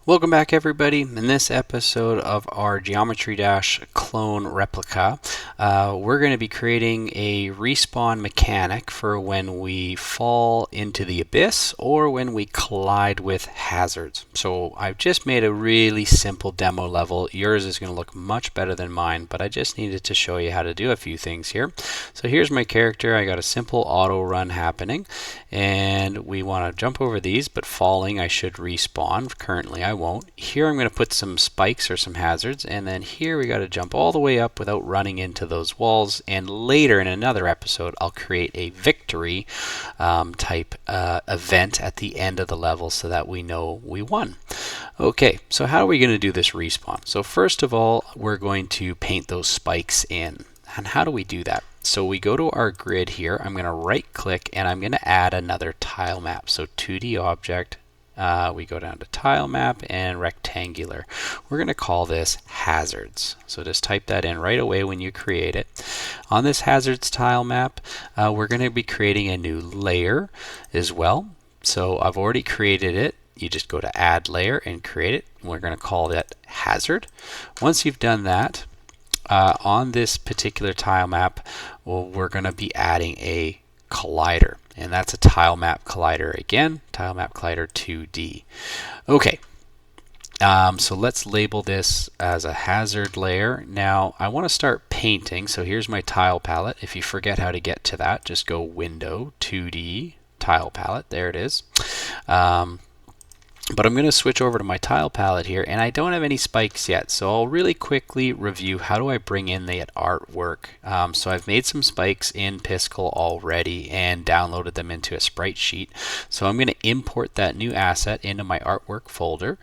Welcome back, everybody. In this episode of our Geometry Dash clone replica, we're going to be creating a respawn mechanic for when we fall into the abyss or when we collide with hazards. So I've just made a really simple demo level. Yours is going to look much better than mine, but I just needed to show you how to do a few things here. So here's my character. I got a simple auto run happening, and we want to jump over these, but falling I should respawn. Currently I won't. Here I'm going to put some spikes or some hazards, and then here we got to jump all the way up without running into those walls, and later in another episode I'll create a victory type event at the end of the level so that we know we won. Okay, so how are we going to do this respawn? So first of all, we're going to paint those spikes in. And how do we do that? So we go to our grid here. I'm going to right click and I'm going to add another tile map. So 2D object, we go down to tile map and rectangular. We're going to call this hazards. So just type that in right away when you create it. On this hazards tile map, we're going to be creating a new layer as well. So I've already created it. You just go to add layer and create it. We're going to call that hazard. Once you've done that, on this particular tile map, well, we're going to be adding a collider, and that's a tile map collider again, tile map collider 2D. Okay, so let's label this as a hazard layer. Now I want to start painting, so here's my tile palette. If you forget how to get to that, just go Window, 2D, Tile Palette, there it is. But I'm going to switch over to my tile palette here, and I don't have any spikes yet, so I'll really quickly review how do I bring in the artwork. So I've made some spikes in Piskel already and downloaded them into a sprite sheet. So I'm going to import that new asset into my artwork folder,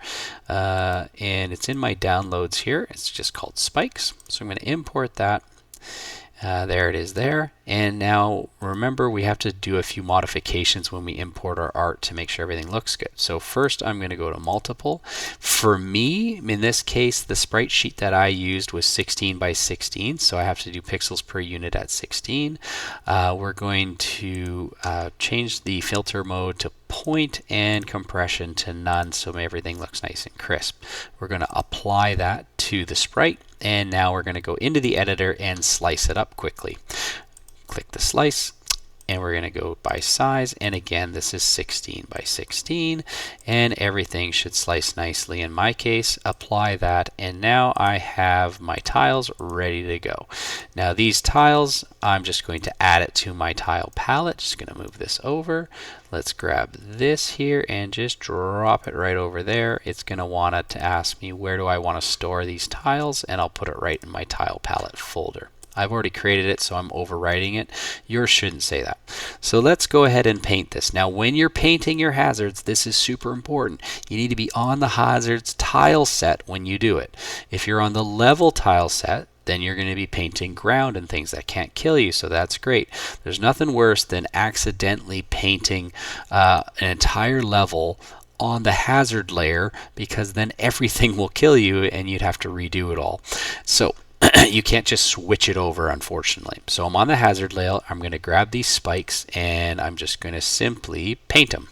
and it's in my downloads here. It's just called spikes. So I'm going to import that. There it is there. And now remember, we have to do a few modifications when we import our art to make sure everything looks good. So first I'm going to go to multiple. For me, in this case, the sprite sheet that I used was 16 by 16, so I have to do pixels per unit at 16. We're going to change the filter mode to point and compression to none so everything looks nice and crisp. We're going to apply that to the sprite, and now we're going to go into the editor and slice it up quickly. Click the slice, and we're going to go by size, and again this is 16 by 16, and everything should slice nicely in my case. Apply that, and now I have my tiles ready to go. Now these tiles, I'm just going to add it to my tile palette. Just going to move this over. Let's grab this here and just drop it right over there. It's going to want to ask me where do I want to store these tiles, and I'll put it right in my tile palette folder. I've already created it, so I'm overwriting it. Yours shouldn't say that. So let's go ahead and paint this. Now when you're painting your hazards, this is super important. You need to be on the hazards tile set when you do it. If you're on the level tile set, then you're going to be painting ground and things that can't kill you, so that's great. There's nothing worse than accidentally painting an entire level on the hazard layer, because then everything will kill you and you'd have to redo it all. So you can't just switch it over, unfortunately. So I'm on the hazard layer. I'm going to grab these spikes and I'm just going to simply paint them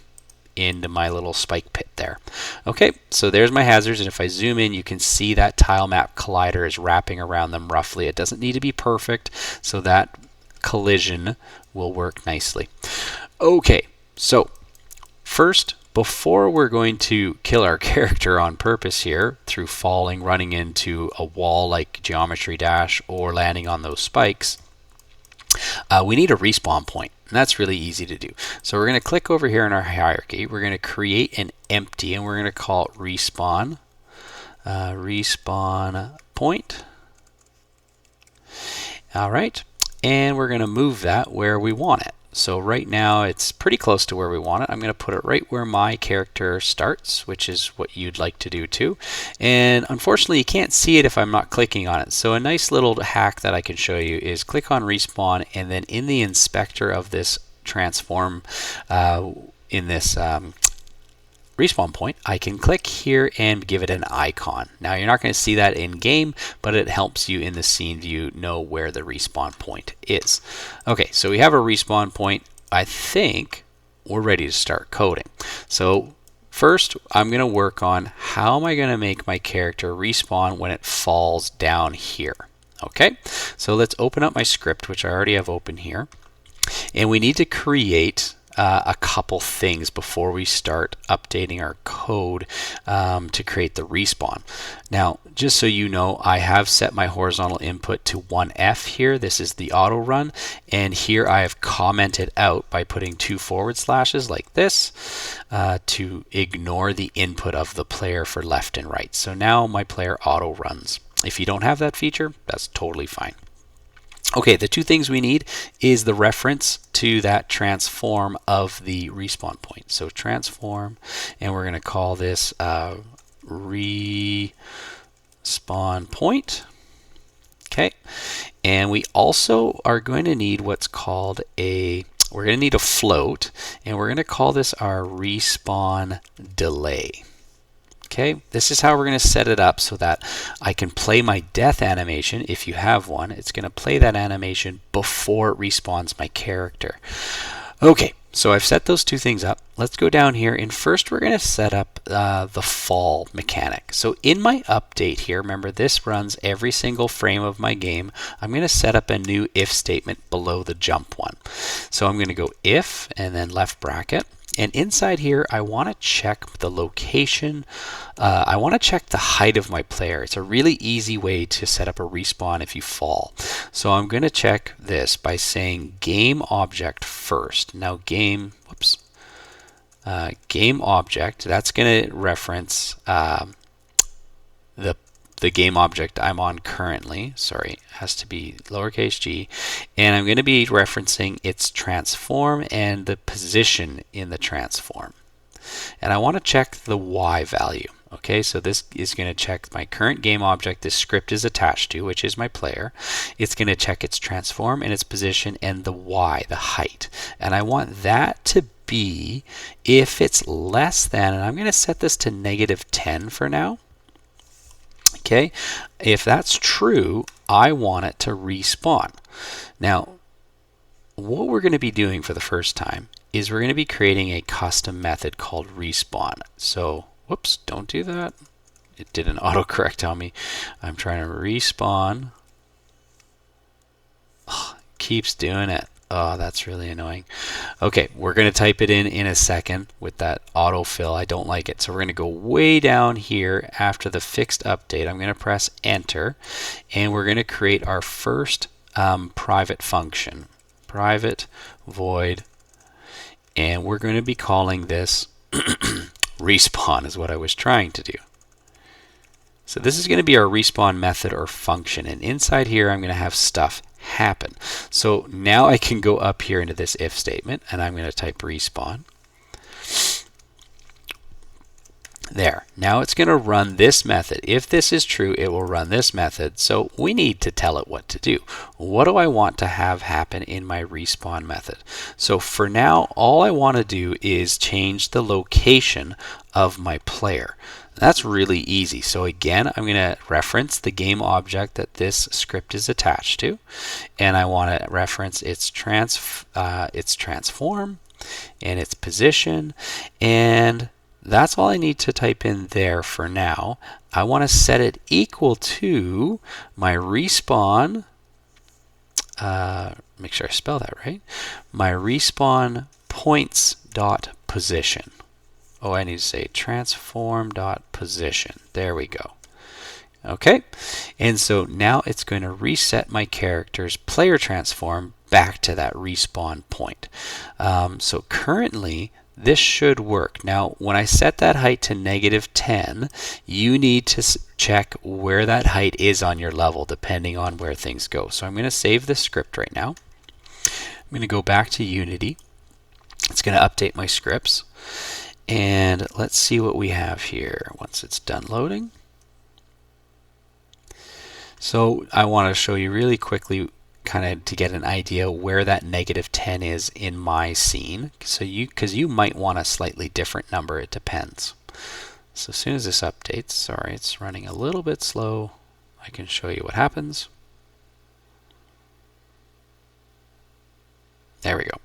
into my little spike pit there. Okay, so there's my hazards, and if I zoom in, you can see that tile map collider is wrapping around them roughly. It doesn't need to be perfect, so that collision will work nicely. Okay, so first, before we're going to kill our character on purpose here through falling, running into a wall like Geometry Dash, or landing on those spikes, we need a respawn point. And that's really easy to do. So we're going to click over here in our hierarchy. We're going to create an empty, and we're going to call it respawn. Respawn point. All right. And we're going to move that where we want it. So right now it's pretty close to where we want it. I'm going to put it right where my character starts, which is what you'd like to do too. And unfortunately you can't see it if I'm not clicking on it. So a nice little hack that I can show you is click on respawn, and then in the inspector of this transform, in this respawn point, I can click here and give it an icon. Now you're not going to see that in game, but it helps you in the scene view know where the respawn point is. Okay, so we have a respawn point. I think we're ready to start coding. So First, I'm going to work on how am I going to make my character respawn when it falls down here. Okay, so let's open up my script, which I already have open here. And we need to create a couple things before we start updating our code to create the respawn. Now, just so you know, I have set my horizontal input to 1F here. This is the auto run. And here I have commented out by putting 2 forward slashes like this to ignore the input of the player for left and right. So now my player auto runs. If you don't have that feature, that's totally fine. Okay, the two things we need is the reference to that transform of the respawn point. So transform, and we're going to call this respawn point. Okay, and we also are going to need what's called we're going to need a float, and we're going to call this our respawn delay. Okay, this is how we're going to set it up so that I can play my death animation. If you have one, it's going to play that animation before it respawns my character. Okay, so I've set those two things up. Let's go down here, and first we're going to set up the fall mechanic. So in my update here, remember this runs every single frame of my game. I'm going to set up a new if statement below the jump one. So I'm going to go if and then left bracket. And inside here, I want to check the location. I want to check the height of my player. It's a really easy way to set up a respawn if you fall. So I'm going to check this by saying game object first. Now game object, that's going to reference the game object I'm on currently. Sorry, it has to be lowercase g. And I'm going to be referencing its transform and the position in the transform. And I want to check the y value. Okay, so this is going to check my current game object this script is attached to, which is my player. It's going to check its transform and its position and the y, the height. And I want that to be if it's less than, and I'm going to set this to -10 for now. Okay, if that's true, I want it to respawn. Now, what we're going to be doing for the first time is we're going to be creating a custom method called respawn. So, whoops, don't do that. It didn't autocorrect on me. I'm trying to respawn. Oh, it keeps doing it. Oh, that's really annoying. Okay, we're going to type it in a second with that autofill. I don't like it. So we're going to go way down here after the fixed update. I'm going to press enter, and we're going to create our first private function. Private void, and we're going to be calling this respawn is what I was trying to do. So this is going to be our respawn method or function, and inside here I'm going to have stuff happen. So now I can go up here into this if statement, and I'm going to type respawn. There. Now it's going to run this method. If this is true, it will run this method. So we need to tell it what to do. What do I want to have happen in my respawn method? So for now, all I want to do is change the location of my player. That's really easy. So again, I'm going to reference the game object that this script is attached to, and I want to reference its transform and its position, and that's all I need to type in there for now. I want to set it equal to my respawn. Make sure I spell that right. My respawn points dot position. Oh, I need to say transform dot position. There we go. Okay, and so now it's going to reset my character's player transform back to that respawn point. So currently, this should work. Now, when I set that height to -10, you need to check where that height is on your level, depending on where things go. So I'm going to save this script right now. I'm going to go back to Unity. It's going to update my scripts. And let's see what we have here once it's done loading. So I want to show you really quickly, kind of to get an idea where that -10 is in my scene. So because you might want a slightly different number, it depends. So as soon as this updates, sorry, it's running a little bit slow, I can show you what happens. There we go.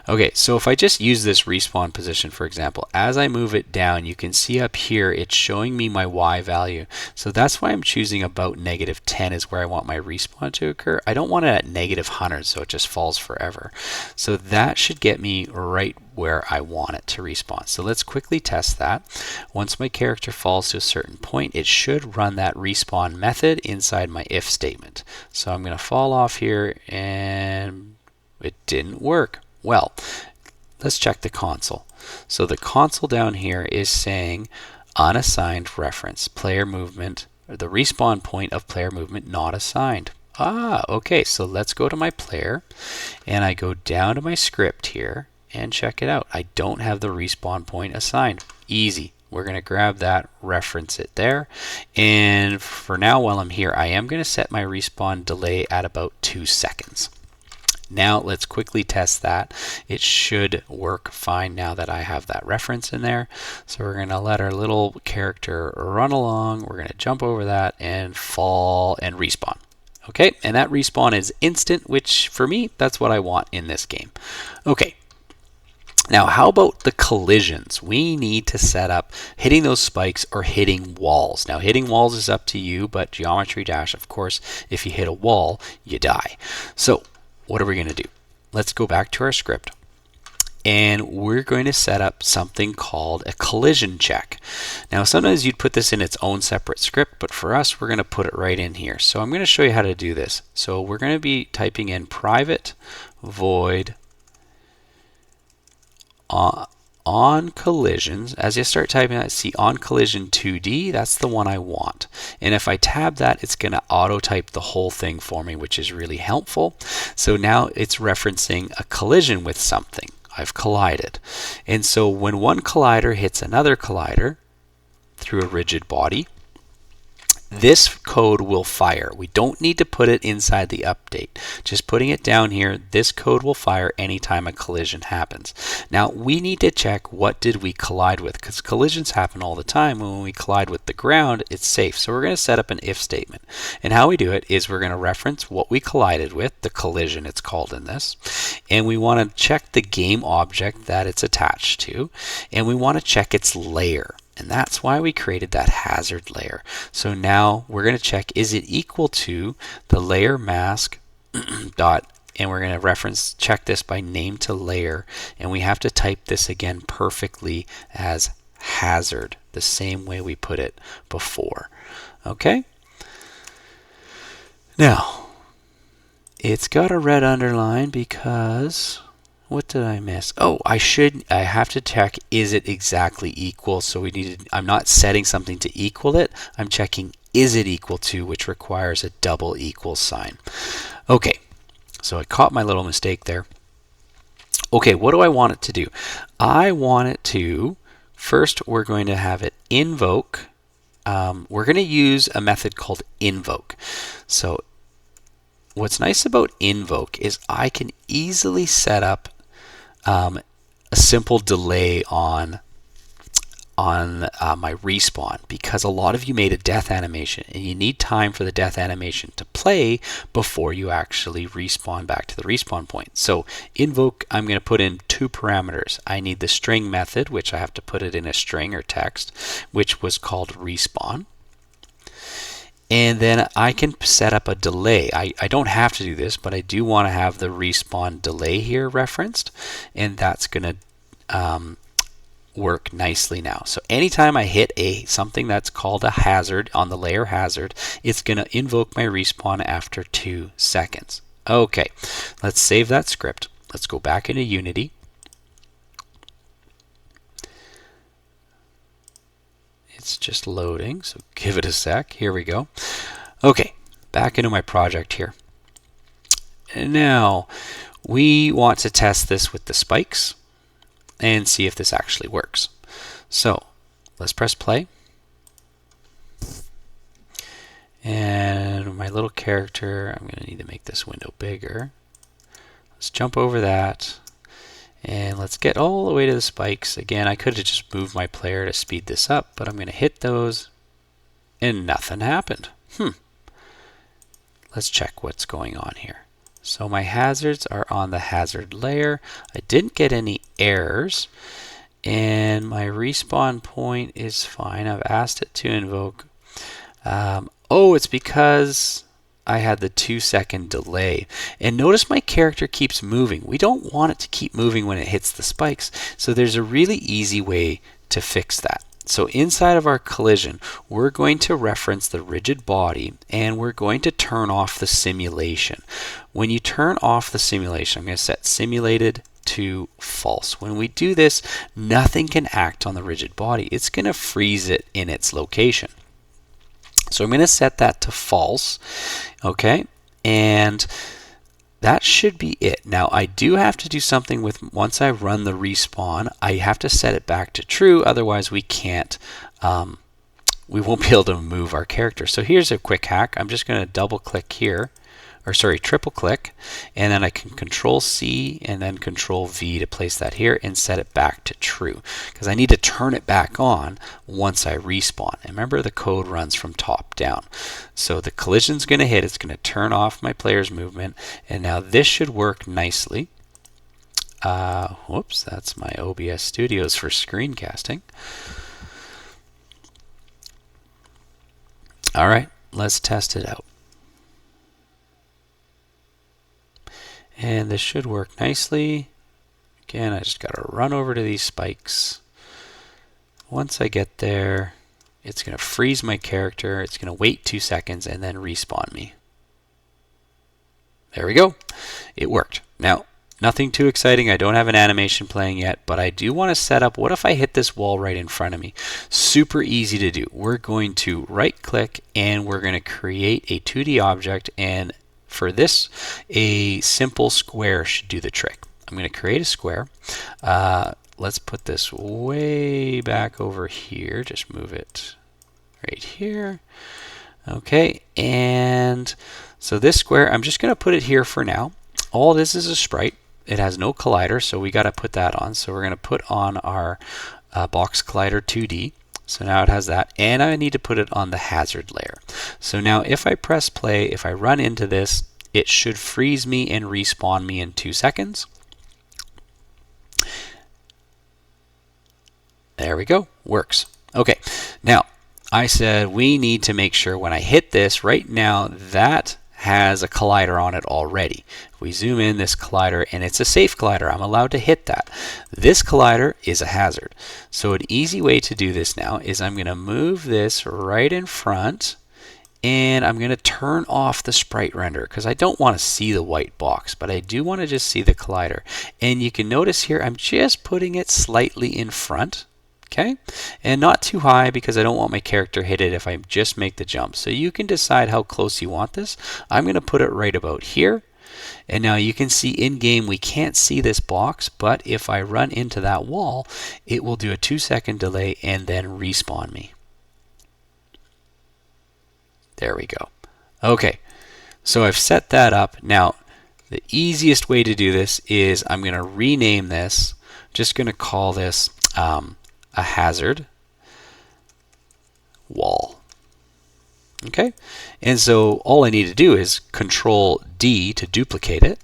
Okay, so if I just use this respawn position, for example, as I move it down, you can see up here it's showing me my Y value. So that's why I'm choosing about -10 is where I want my respawn to occur. I don't want it at -100, so it just falls forever. So that should get me right where I want it to respawn. So let's quickly test that. Once my character falls to a certain point, it should run that respawn method inside my if statement. So I'm going to fall off here, and it didn't work. Well, let's check the console. So the console down here is saying unassigned reference, player movement, or the respawn point of player movement not assigned. Okay, so let's go to my player, and I go down to my script here, and check it out. I don't have the respawn point assigned. Easy. We're going to grab that, reference it there, and for now, while I'm here, I am going to set my respawn delay at about 2 seconds. Now let's quickly test that. It should work fine now that I have that reference in there. So we're going to let our little character run along. We're going to jump over that and fall and respawn. Okay, and that respawn is instant, which for me, that's what I want in this game. Okay. Now, how about the collisions? We need to set up hitting those spikes or hitting walls. Now, hitting walls is up to you, but Geometry Dash, of course, if you hit a wall, you die. So what are we going to do? Let's go back to our script, and we're going to set up something called a collision check. Now, sometimes you'd put this in its own separate script, but for us, we're going to put it right in here. So I'm going to show you how to do this. So we're going to be typing in private void on collisions. As you start typing that, see on collision 2D, that's the one I want. And if I tab that, it's going to auto type the whole thing for me, which is really helpful. So now it's referencing a collision with something. I've collided. And so when one collider hits another collider through a rigid body, this code will fire. We don't need to put it inside the update. Just putting it down here, this code will fire anytime a collision happens. Now, we need to check what did we collide with, because collisions happen all the time. When we collide with the ground, it's safe. So we're going to set up an if statement. And how we do it is we're going to reference what we collided with, the collision it's called in this. And we want to check the game object that it's attached to. And we want to check its layer. And that's why we created that hazard layer. So now we're going to check, is it equal to the layer mask dot, and we're going to check this by name to layer, and we have to type this again perfectly as hazard, the same way we put it before. Okay? Now, it's got a red underline because what did I miss? Oh, I have to check, is it exactly equal? So I'm not setting something to equal it. I'm checking, is it equal to, which requires a double equal sign. Okay, so I caught my little mistake there. Okay, what do I want it to do? I want it to, first we're going to have it invoke. We're going to use a method called invoke. So what's nice about invoke is I can easily set up a simple delay on my respawn, because a lot of you made a death animation and you need time for the death animation to play before you actually respawn back to the respawn point. So invoke, I'm going to put in 2 parameters. I need the string method, which I have to put it in a string or text, which was called respawn. And then I can set up a delay. I don't have to do this, but I do want to have the respawn delay here referenced, and that's going to work nicely now. So anytime I hit something that's called a hazard on the layer hazard, it's going to invoke my respawn after 2 seconds. Okay, let's save that script. Let's go back into Unity. It's just loading, so give it a sec. Here we go. Okay, back into my project here. And now we want to test this with the spikes and see if this actually works. So let's press play. And my little character, I'm going to need to make this window bigger. Let's jump over that. And let's get all the way to the spikes. Again, I could have just moved my player to speed this up, but I'm going to hit those and nothing happened. Let's check what's going on here. So my hazards are on the hazard layer. I didn't get any errors. And my respawn point is fine. I've asked it to invoke. Oh, it's because I had the 2-second delay. And notice my character keeps moving. We don't want it to keep moving when it hits the spikes. So there's a really easy way to fix that. So inside of our collision, we're going to reference the rigid body and we're going to turn off the simulation. When you turn off the simulation, I'm going to set simulated to false. When we do this, nothing can act on the rigid body. It's going to freeze it in its location. So I'm going to set that to false, okay? And that should be it. Now I do have to do something with, once I run the respawn, I have to set it back to true, otherwise we can't, we won't be able to move our character. So here's a quick hack. I'm just going to double click here, or sorry, triple click, and then I can Control C and then Control V to place that here and set it back to true, because I need to turn it back on once I respawn. And remember, the code runs from top down. So the collision's going to hit, it's going to turn off my player's movement, and now this should work nicely. Whoops, that's my OBS Studios for screencasting. All right, let's test it out. And this should work nicely. Again, I just got to run over to these spikes. Once I get there, it's going to freeze my character. It's going to wait 2 seconds and then respawn me. There we go. It worked. Now, nothing too exciting. I don't have an animation playing yet, but I do want to set up, what if I hit this wall right in front of me? Super easy to do. We're going to right click and we're going to create a 2D object, and for this, a simple square should do the trick. I'm going to create a square. Let's put this way back over here. Just move it right here. Okay, and so this square, I'm just going to put it here for now. All this is a sprite. It has no collider, so we got to put that on. So we're going to put on our box collider 2D. So now it has that, and I need to put it on the hazard layer. So now if I press play, if I run into this, it should freeze me and respawn me in 2 seconds. There we go, works. Okay, now I said we need to make sure when I hit this, right now that has a collider on it already. If we zoom in, this collider, and it's a safe collider, I'm allowed to hit that. This collider is a hazard. So an easy way to do this now is I'm going to move this right in front, and I'm going to turn off the sprite render because I don't want to see the white box, but I do want to just see the collider. And you can notice here I'm just putting it slightly in front. Okay, and not too high because I don't want my character hit it if I just make the jump. So you can decide how close you want this. I'm going to put it right about here. And now you can see in game we can't see this box, but if I run into that wall, it will do a 2-second delay and then respawn me. There we go. Okay, so I've set that up. Now the easiest way to do this is I'm going to rename this. Just going to call this a hazard wall. Okay, and so all I need to do is Control D to duplicate it,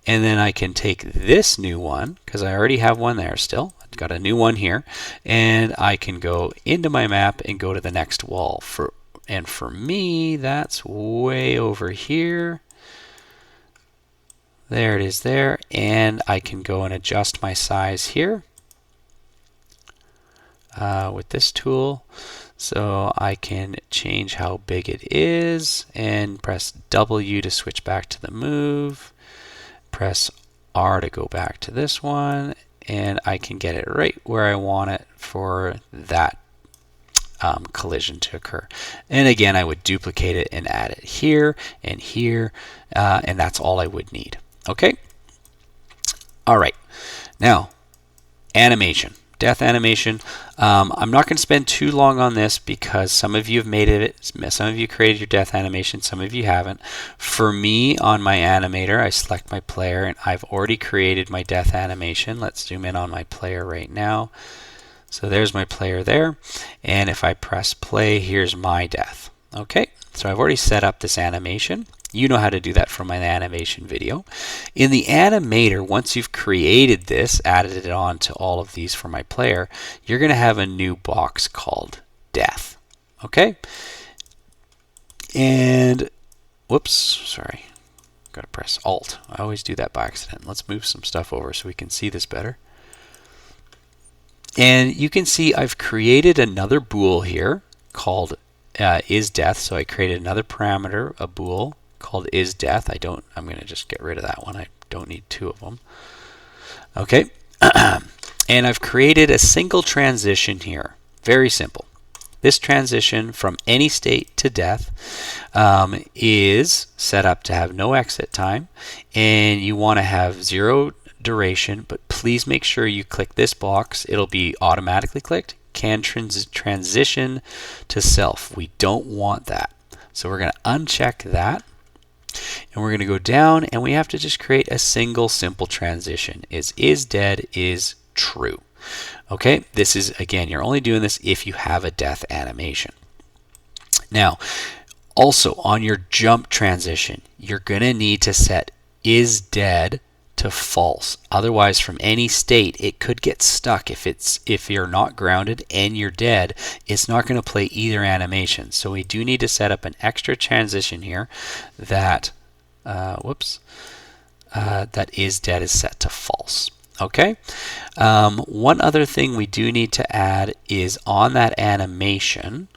and then I can take this new one, because I already have one there still. I've got a new one here, and I can go into my map and go to the next wall. And for me, that's way over here. There it is there, and I can go and adjust my size here. With this tool, so I can change how big it is and press W to switch back to the move, press R to go back to this one, and I can get it right where I want it for that collision to occur. And again, I would duplicate it and add it here and here, and that's all I would need. Okay, all right, now animation. Death animation. I'm not going to spend too long on this because some of you have made it, some of you created your death animation, some of you haven't. For me, on my animator, I select my player and I've already created my death animation. Let's zoom in on my player right now. So there's my player there, and if I press play, here's my death. Okay, so I've already set up this animation. You know how to do that from my animation video. In the animator, once you've created this, added it on to all of these for my player, you're going to have a new box called death. Okay? And, whoops, sorry. Got to press Alt. I always do that by accident. Let's move some stuff over so we can see this better. And you can see I've created another bool here called isDeath. So I created another parameter, a bool called isDeath. I'm going to just get rid of that one. I don't need two of them. Okay. And I've created a single transition here. Very simple. This transition from any state to death is set up to have no exit time, and you want to have 0 duration, but please make sure you click this box. It'll be automatically clicked. Can transition to self. We don't want that. So we're going to uncheck that, and we're going to go down, and we have to just create a single simple transition. Is dead is true. Okay, this is, again, you're only doing this if you have a death animation. Now, also on your jump transition, you're going to need to set is dead to false. Otherwise, from any state, it could get stuck. If you're not grounded and you're dead, it's not going to play either animation. So we do need to set up an extra transition here that, that is dead is set to false. Okay. One other thing we do need to add is on that animation.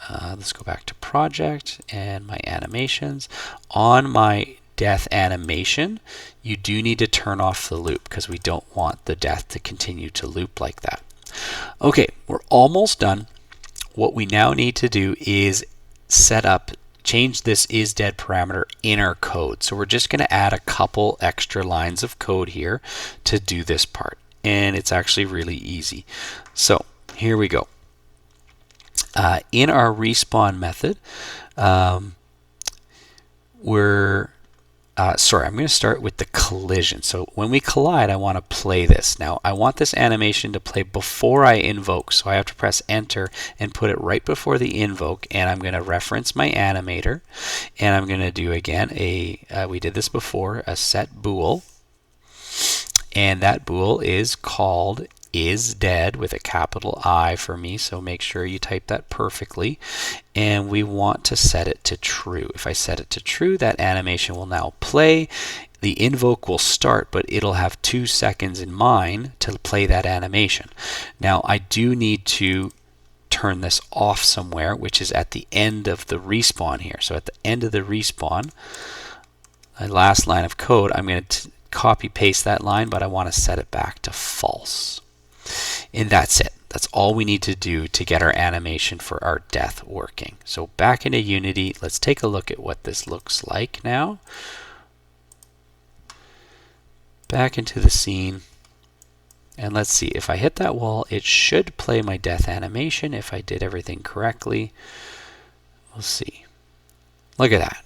Let's go back to project and my animations. On my death animation, you do need to turn off the loop because we don't want the death to continue to loop like that. Okay, we're almost done. What we now need to do is change this isDead parameter in our code. So we're just going to add a couple extra lines of code here to do this part. And it's actually really easy. So here we go. In our respawn method, I'm going to start with the collision. So when we collide, I want to play this. Now, I want this animation to play before I invoke. So I have to press enter and put it right before the invoke. And I'm going to reference my animator. And I'm going to do, again, we did this before, a set bool. And that bool is called isDead with a capital I for me, so make sure you type that perfectly. And we want to set it to true. If I set it to true, that animation will now play. The invoke will start, but it'll have 2 seconds in mind to play that animation. Now, I do need to turn this off somewhere, which is at the end of the respawn here. So at the end of the respawn, my last line of code, I'm going to copy paste that line, but I want to set it back to false. And that's it. That's all we need to do to get our animation for our death working. So back into Unity, let's take a look at what this looks like now. Back into the scene. And let's see, if I hit that wall, it should play my death animation if I did everything correctly. We'll see. Look at that.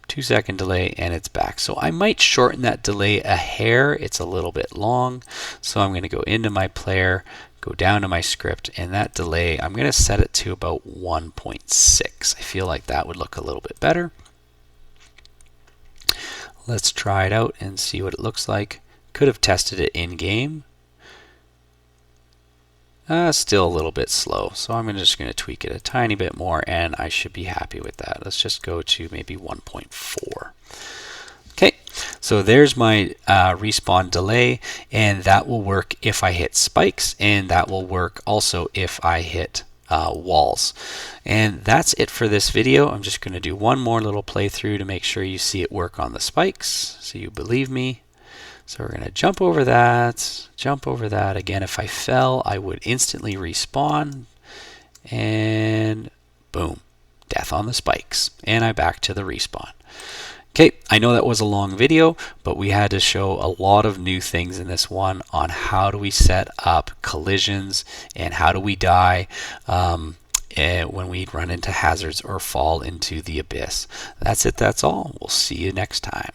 2-second delay and it's back. So I might shorten that delay a hair. It's a little bit long. So I'm going to go into my player, go down to my script, and that delay, I'm going to set it to about 1.6. I feel like that would look a little bit better. Let's try it out and see what it looks like. Could have tested it in game. Still a little bit slow, so I'm just going to tweak it a tiny bit more and I should be happy with that. Let's just go to maybe 1.4. Okay, so there's my respawn delay, and that will work if I hit spikes, and that will work also if I hit walls. And that's it for this video. I'm just going to do one more little playthrough to make sure you see it work on the spikes, so you believe me. So we're going to jump over that, jump over that. Again, if I fell, I would instantly respawn, and boom, death on the spikes. And I'm back to the respawn. Okay, I know that was a long video, but we had to show a lot of new things in this one on how do we set up collisions and how do we die when we run into hazards or fall into the abyss. That's it, that's all. We'll see you next time.